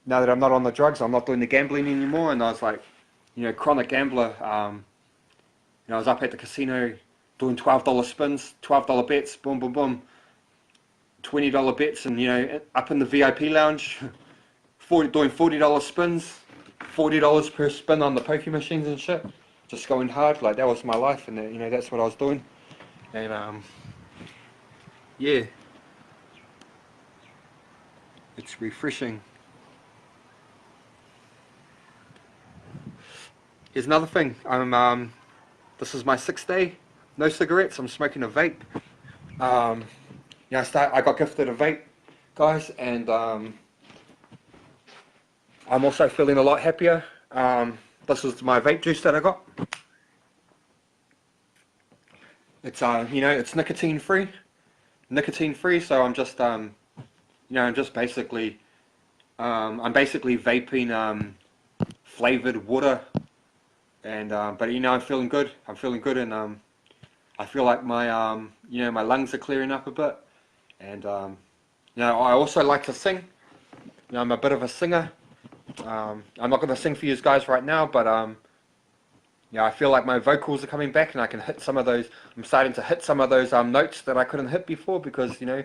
the drugs, I'm not doing the gambling anymore. And I was like, you know, chronic gambler. You know, I was up at the casino doing $12 spins, $12 bets, boom, boom, boom, $20 bets, and you know, up in the VIP lounge, doing $40 spins, $40 per spin on the poker machines and shit. Just going hard, like that was my life, and you know, that's what I was doing. And yeah, it's refreshing. Here's another thing. This is my 6th day. No cigarettes. I'm smoking a vape. Yeah, I got gifted a vape, guys, and I'm also feeling a lot happier. This is my vape juice that I got. It's you know, it's nicotine free. So I'm just you know, I'm basically vaping flavored water, and but you know, I'm feeling good. And I feel like my you know, my lungs are clearing up a bit, and you know, I also like to sing. You know, I'm a bit of a singer. I'm not going to sing for you guys right now, but yeah, I feel like my vocals are coming back, and I can hit some of those. I'm starting to hit some of those notes that I couldn't hit before, because you know,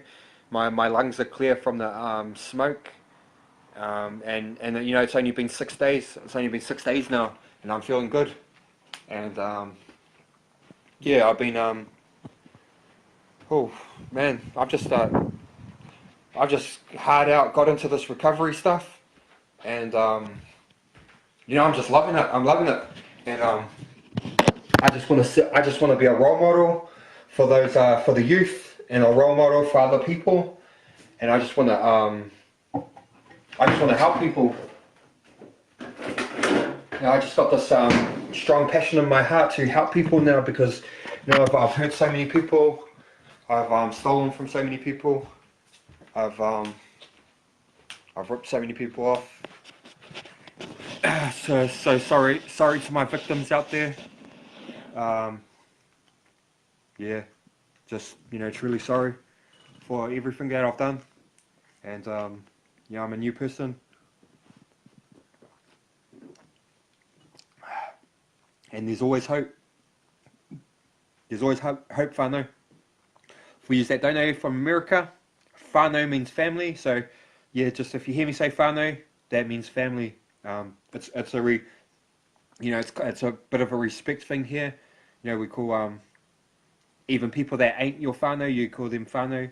my lungs are clear from the smoke. And you know, it's only been 6 days. It's only been 6 days now, and I'm feeling good. And yeah, I've been oh man, I've just hard out got into this recovery stuff, and you know, I'm just loving it. I'm loving it, and I just want to be a role model for those for the youth, and a role model for other people, and I just want to help people. You know, I just got this strong passion in my heart to help people now, because you know, I've hurt so many people. I've stolen from so many people. I've ripped so many people off. So sorry to my victims out there. Um, yeah, just you know, truly sorry for everything that I've done. And yeah, I'm a new person. And there's always hope. There's always hope, whānau. For you that don't know, from America, whānau means family. So, yeah, just if you hear me say whānau, that means family. It's it's a bit of a respect thing here. We call even people that ain't your whānau, you call them whānau.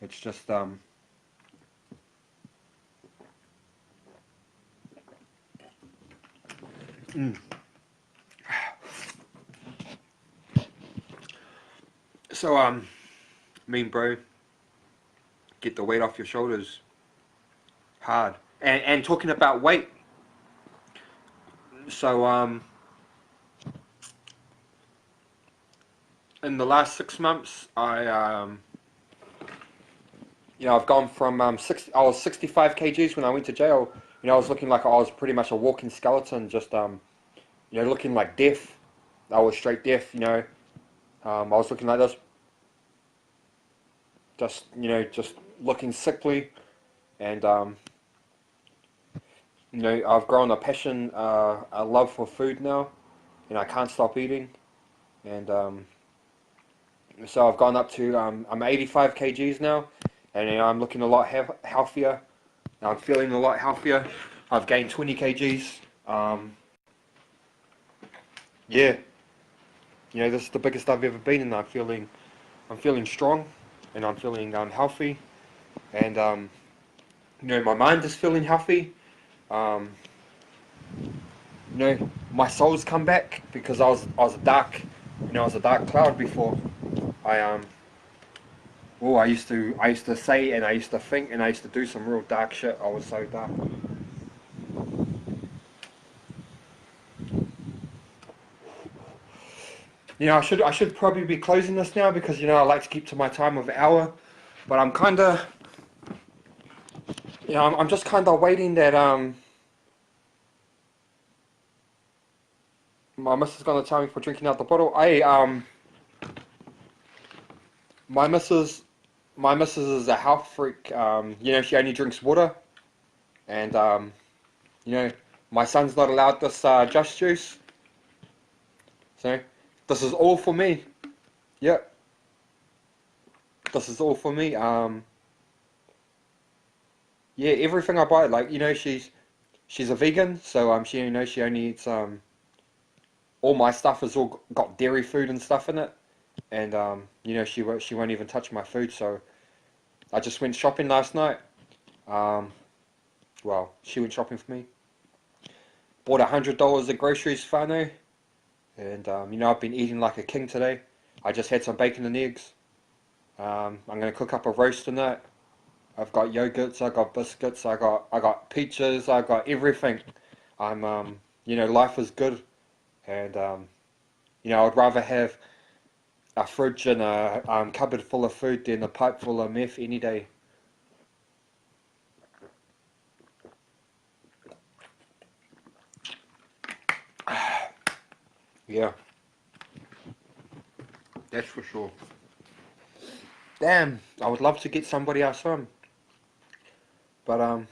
It's just So mean bro, get the weight off your shoulders. Hard. And talking about weight, so in the last 6 months, I've gone from I was 65 kgs when I went to jail. I was looking like I was pretty much a walking skeleton, just looking like death. I was straight death. I was looking like this, just looking sickly, and I've grown a passion, a love for food now, and I can't stop eating, and so I've gone up to I'm 85 kgs now, and I'm looking a lot healthier. I'm feeling a lot healthier. I've gained 20 kgs. Yeah, this is the biggest I've ever been, and I'm feeling strong, and I'm feeling healthy, and my mind is feeling healthy. Um, my soul's come back because I was a dark, I was a dark cloud before. I I used to say, and I used to think, and I used to do some real dark shit. I was so dark. I should probably be closing this now because I like to keep to my time of hour, but I'm kind of, I'm just kind of waiting that my missus is gonna tell me for drinking out the bottle. My missus my missus is a health freak. She only drinks water, and my son's not allowed this Just Juice. So this is all for me. Yep, this is all for me. Yeah, everything I buy, like she's a vegan, so she only eats all my stuff has all got dairy food and stuff in it, and she won't even touch my food. So I just went shopping last night. Um, well, she went shopping for me. Bought $100 of groceries, whānau, and I've been eating like a king today. I just had some bacon and eggs. I'm gonna cook up a roast tonight. I've got yogurts, I got biscuits, I got peaches, I got everything. Life is good, and I'd rather have a fridge and a cupboard full of food than a pipe full of meth any day. Yeah, that's for sure. Damn, I would love to get somebody else on, but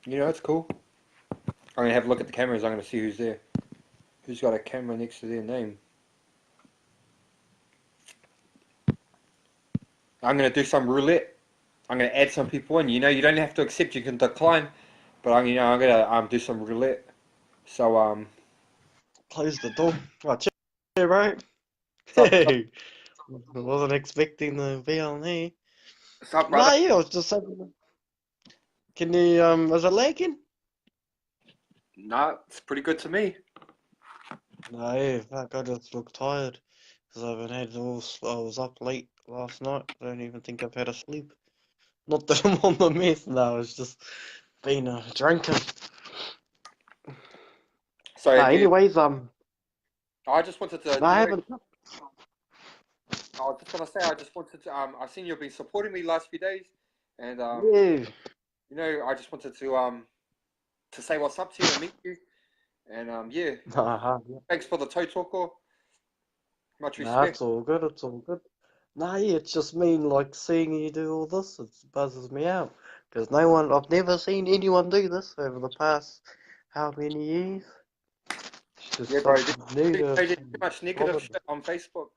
it's cool. I'm gonna have a look at the cameras. I'm gonna see who's there. Who's got a camera next to their name? I'm gonna do some roulette. I'm gonna add some people in. You don't have to accept. You can decline, but I'm gonna do some roulette. So Close the door. Oh, cheer, right? sup, Hey, I wasn't expecting to be on there. sup, brother? No, yeah, I was just having. Can you, is it lagging? Nah, it's pretty good to me. No, yeah, fuck, I just look tired. Because I haven't had all, I was up late last night. I don't even think I've had a sleep. Not that I'm on the meth, no, it's just been drinking. So No, anyways, I just wanted to, no, I haven't. I was just gonna say, I just wanted to, I've seen you've been supporting me last few days, and Yeah. I just wanted to say what's up to you and meet you, and yeah, Yeah. thanks for the toe talker, much Nah, respect. it's all good, it's all good. Nah, yeah, it's just mean like seeing you do all this, it buzzes me out. Because I've never seen anyone do this over the past how many years? Just Yeah, bro. negative. There's too much negative shit on Facebook,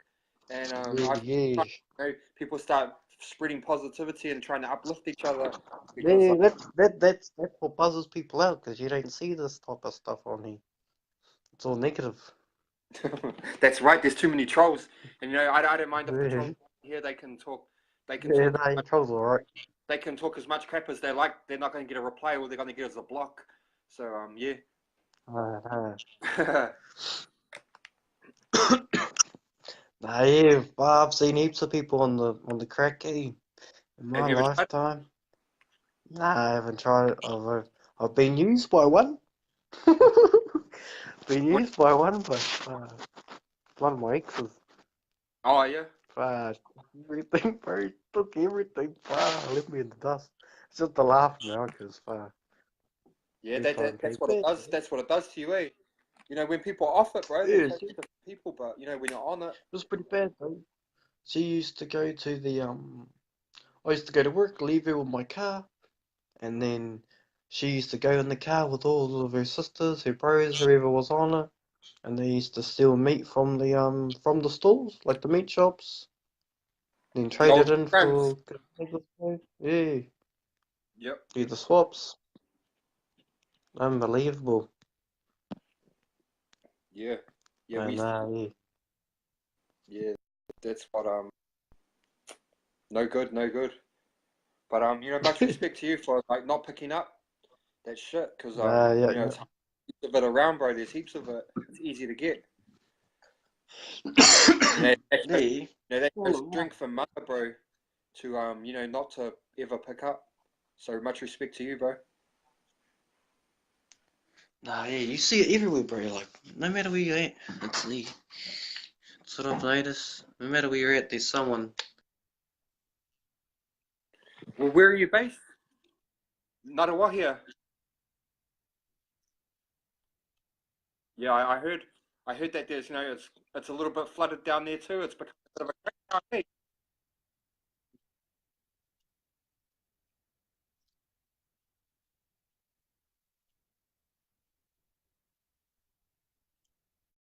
and I feel Yeah. like, people start spreading positivity and trying to uplift each other because Yeah, that's what puzzles people out because you don't see this type of stuff on here. It's all negative. that's right. There's too many trolls, and I don't mind if the Yeah, trolls here they can talk. They can yeah, talk. nah, your troll's alright. They can talk as much crap as they like. They're not going to get a reply. All they're going to get is a block. So yeah. Nah, yeah, I've seen heaps of people on the crack game in my Have you ever tried? lifetime. Nah, I haven't tried it. I've been used by one. Been What? used by one, but one of my exes. Oh yeah. Everything, bro. Took everything. Left me in the dust. It's just a laugh now, because Yeah, this time that's came what it back. does. That's what it does to you, eh? When people are off it, bro, they're Yeah, totally different people. But when you're on it, it was pretty bad, though. She used to go to I used to go to work, leave her with my car, and then she used to go in the car with all of her sisters, her bros, whoever was on it, and they used to steal meat from the stalls, like the meat shops, then the trade old it in grams. for yeah, Yep. do the swaps. Unbelievable. Yeah. Yeah. We And used to, yeah. yeah. That's what no good, no good. But much respect to you for like not picking up that shit because Yeah, yeah. it's heaps of it around, bro. There's heaps of it. It's easy to get. Yeah. That All goes of that. drink for mother, bro. To not to ever pick up. So much respect to you, bro. Nah, yeah, you see it everywhere, bro. Like, no matter where you're at, it's what I've noticed. No matter where you're at, there's someone. Well, where are you based? Ngarawahia. Yeah, I heard. I heard that there's it's a little bit flooded down there too. It's become a bit of a crack down there.